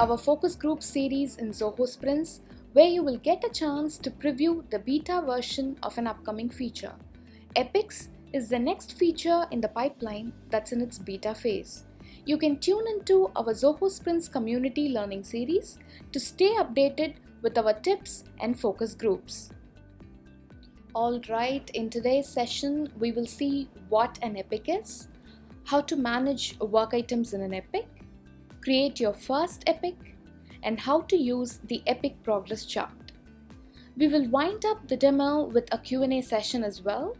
our focus group series in Zoho Sprints, where you will get a chance to preview the beta version of an upcoming feature. Epics is the next feature in the pipeline that's in its beta phase. You can tune into our Zoho Sprints community learning series to stay updated with our tips and focus groups. Alright, in today's session, we will see what an epic is, how to manage work items in an epic, create your first epic, and how to use the epic progress chart. We will wind up the demo with a Q&A session as well.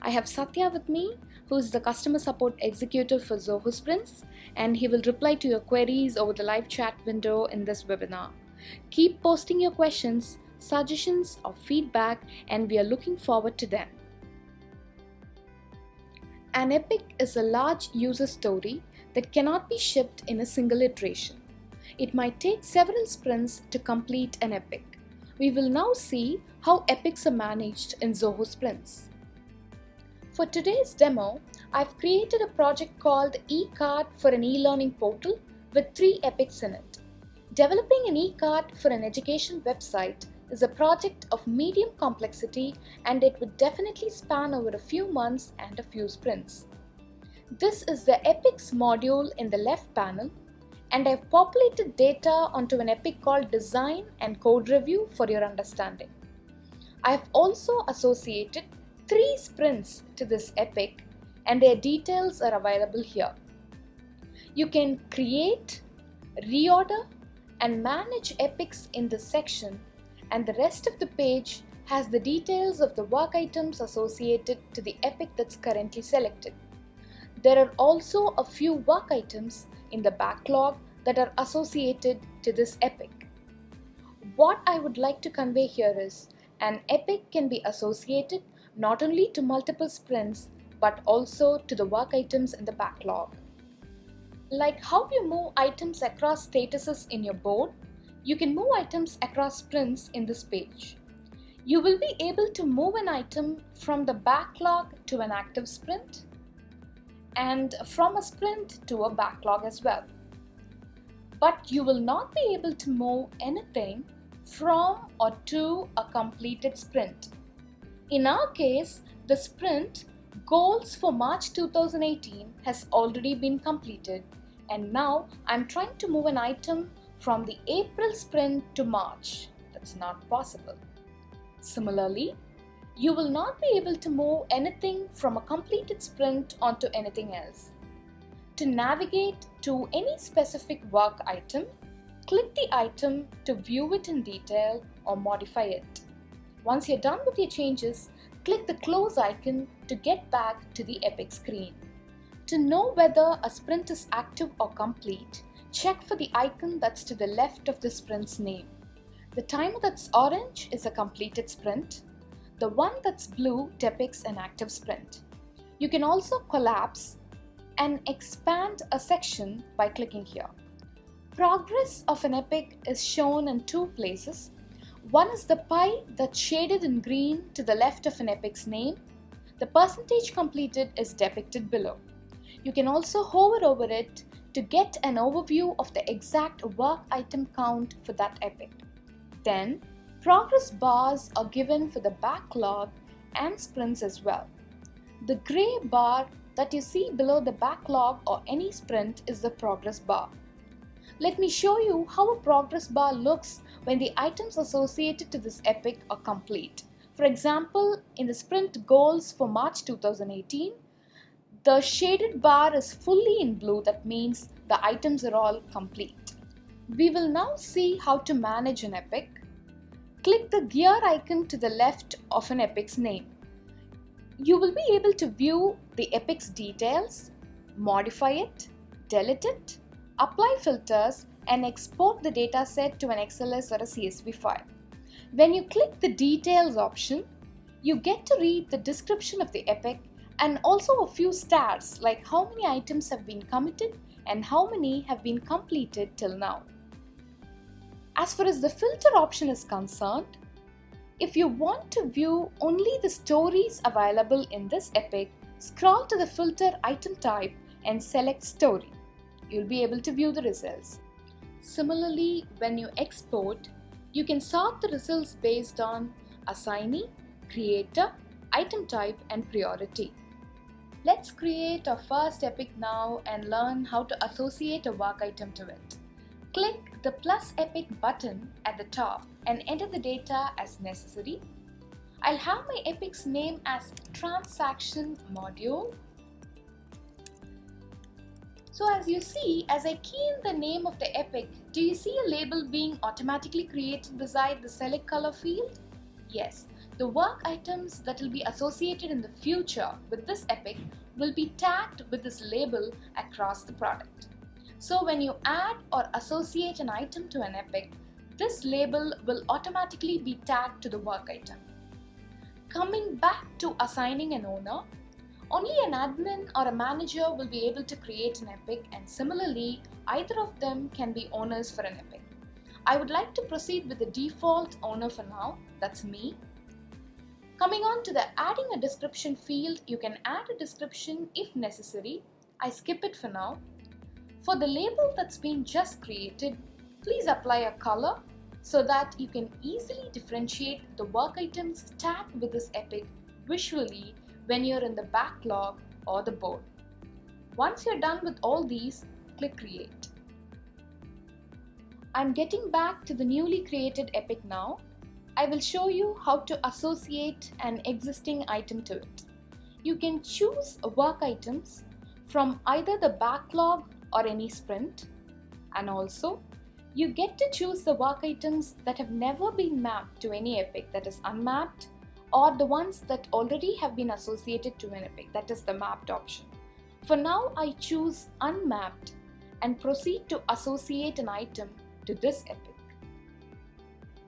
I have Satya with me, who is the customer support executive for Zoho Sprints, and he will reply to your queries over the live chat window in this webinar. Keep posting your questions, suggestions, or feedback, and we are looking forward to them. An epic is a large user story that cannot be shipped in a single iteration. It might take several sprints to complete an epic. We will now see how epics are managed in Zoho Sprints. For today's demo, I've created a project called eCard for an e-learning portal with 3 epics in it. Developing an eCard for an education website is a project of medium complexity, and it would definitely span over a few months and a few sprints. This is the epics module in the left panel, and I've populated data onto an epic called Design and Code Review for your understanding. I've also associated 3 sprints to this epic, and their details are available here. You can create, reorder, and manage epics in this section, and the rest of the page has the details of the work items associated to the epic that's currently selected. There are also a few work items in the backlog that are associated to this epic. What I would like to convey here is an epic can be associated not only to multiple sprints but also to the work items in the backlog. Like how you move items across statuses in your board, you can move items across sprints in this page. You will be able to move an item from the backlog to an active sprint and from a sprint to a backlog as well. But you will not be able to move anything from or to a completed sprint. In our case, the sprint goals for March 2018 has already been completed, and now I'm trying to move an item from the April sprint to March. That's not possible. Similarly, you will not be able to move anything from a completed sprint onto anything else. To navigate to any specific work item, click the item to view it in detail or modify it. Once you're done with your changes, click the close icon to get back to the epic screen. To know whether a sprint is active or complete, check for the icon that's to the left of the sprint's name. The timer that's orange is a completed sprint. The one that's blue depicts an active sprint. You can also collapse and expand a section by clicking here. Progress of an epic is shown in 2 places. One is the pie that's shaded in green to the left of an epic's name. The percentage completed is depicted below. You can also hover over it to get an overview of the exact work item count for that epic. Then, progress bars are given for the backlog and sprints as well. The gray bar that you see below the backlog or any sprint is the progress bar. Let me show you how a progress bar looks when the items associated to this epic are complete. For example, in the sprint goals for March 2018, the shaded bar is fully in blue. That means the items are all complete. We will now see how to manage an epic. Click the gear icon to the left of an epic's name. You will be able to view the epic's details, modify it, delete it, apply filters, and export the dataset to an XLS or a CSV file. When you click the Details option, you get to read the description of the epic and also a few stats like how many items have been committed and how many have been completed till now. As far as the filter option is concerned, if you want to view only the stories available in this epic, scroll to the filter item type and select story. You'll be able to view the results. Similarly, when you export, you can sort the results based on assignee, creator, item type, and priority. Let's create our first epic now and learn how to associate a work item to it. Click the plus epic button at the top and enter the data as necessary. I'll have my epic's name as transaction module. So as you see, as I key in the name of the epic, do you see a label being automatically created beside the select color field? Yes, the work items that will be associated in the future with this epic will be tagged with this label across the product. So when you add or associate an item to an epic, this label will automatically be tagged to the work item. Coming back to assigning an owner, only an admin or a manager will be able to create an epic, and similarly, either of them can be owners for an epic. I would like to proceed with the default owner for now, that's me. Coming on to the adding a description field, you can add a description if necessary. I skip it for now. For the label that's been just created, please apply a color so that you can easily differentiate the work items tagged with this epic visually when you're in the backlog or the board. Once you're done with all these, click Create. I'm getting back to the newly created epic now. I will show you how to associate an existing item to it. You can choose work items from either the backlog or any sprint, and also you get to choose the work items that have never been mapped to any epic, that is unmapped, or the ones that already have been associated to an epic, that is the mapped option. For now, I choose unmapped and proceed to associate an item to this epic.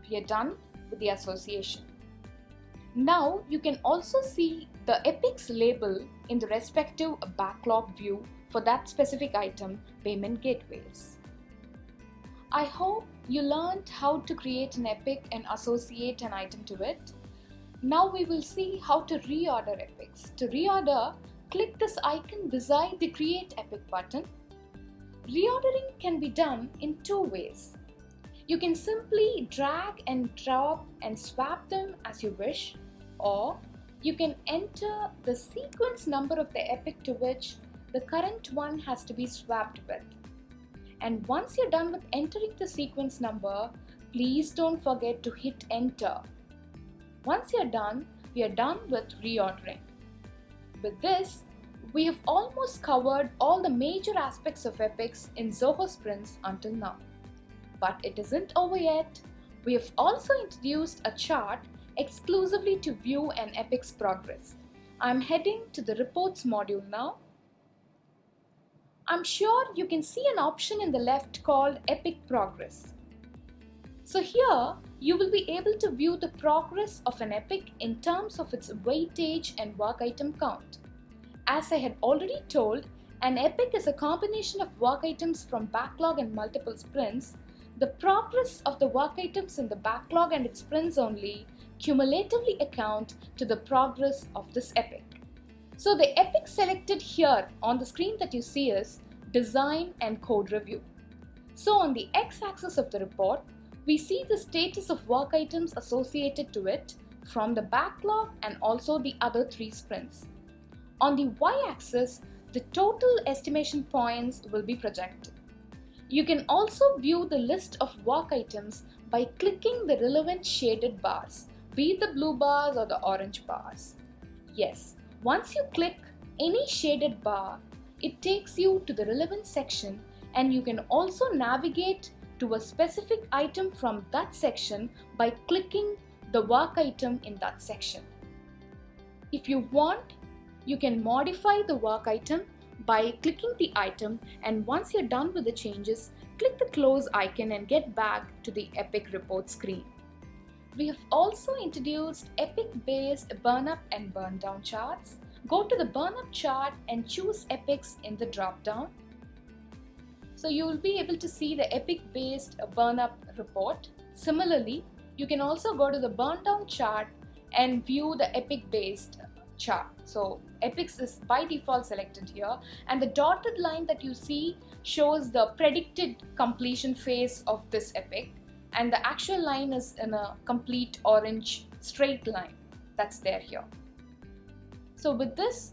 We are done with the association. Now you can also see the epic's label in the respective backlog view for that specific item, payment gateways. I hope you learned how to create an epic and associate an item to it. Now we will see how to reorder epics. To reorder, click this icon beside the Create Epic button. Reordering can be done in two ways. You can simply drag and drop and swap them as you wish, or you can enter the sequence number of the epic to which the current one has to be swapped with. And once you're done with entering the sequence number, please don't forget to hit enter. Once you're done, we are done with reordering. With this, we have almost covered all the major aspects of epics in Zoho Sprints until now. But it isn't over yet. We have also introduced a chart exclusively to view an epic's progress. I'm heading to the Reports module now. I'm sure you can see an option in the left called Epic Progress. So here, you will be able to view the progress of an epic in terms of its weightage and work item count. As I had already told, an epic is a combination of work items from backlog and multiple sprints. The progress of the work items in the backlog and its sprints only cumulatively account to the progress of this epic. So the epic selected here on the screen that you see is Design and Code Review. So on the x-axis of the report, we see the status of work items associated to it from the backlog and also the other 3 sprints. On the y-axis, the total estimation points will be projected. You can also view the list of work items by clicking the relevant shaded bars, be it the blue bars or the orange bars. Yes, once you click any shaded bar, it takes you to the relevant section, and you can also navigate to a specific item from that section by clicking the work item in that section. If you want, you can modify the work item by clicking the item, and once you're done with the changes, click the close icon and get back to the Epic report screen. We have also introduced epic-based burn-up and burn-down charts. Go to the burn-up chart and choose epics in the drop-down. So you will be able to see the epic-based burn-up report. Similarly, you can also go to the burn-down chart and view the epic-based chart. So epics is by default selected here, and the dotted line that you see shows the predicted completion phase of this epic, and the actual line is in a complete orange straight line that's there here. So with this,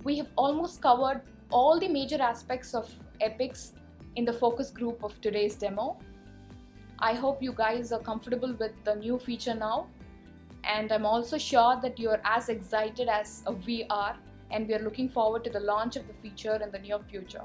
we have almost covered all the major aspects of epics in the focus group of today's demo. I hope you guys are comfortable with the new feature now, and I'm also sure that you're as excited as we are, and we are looking forward to the launch of the feature in the near future.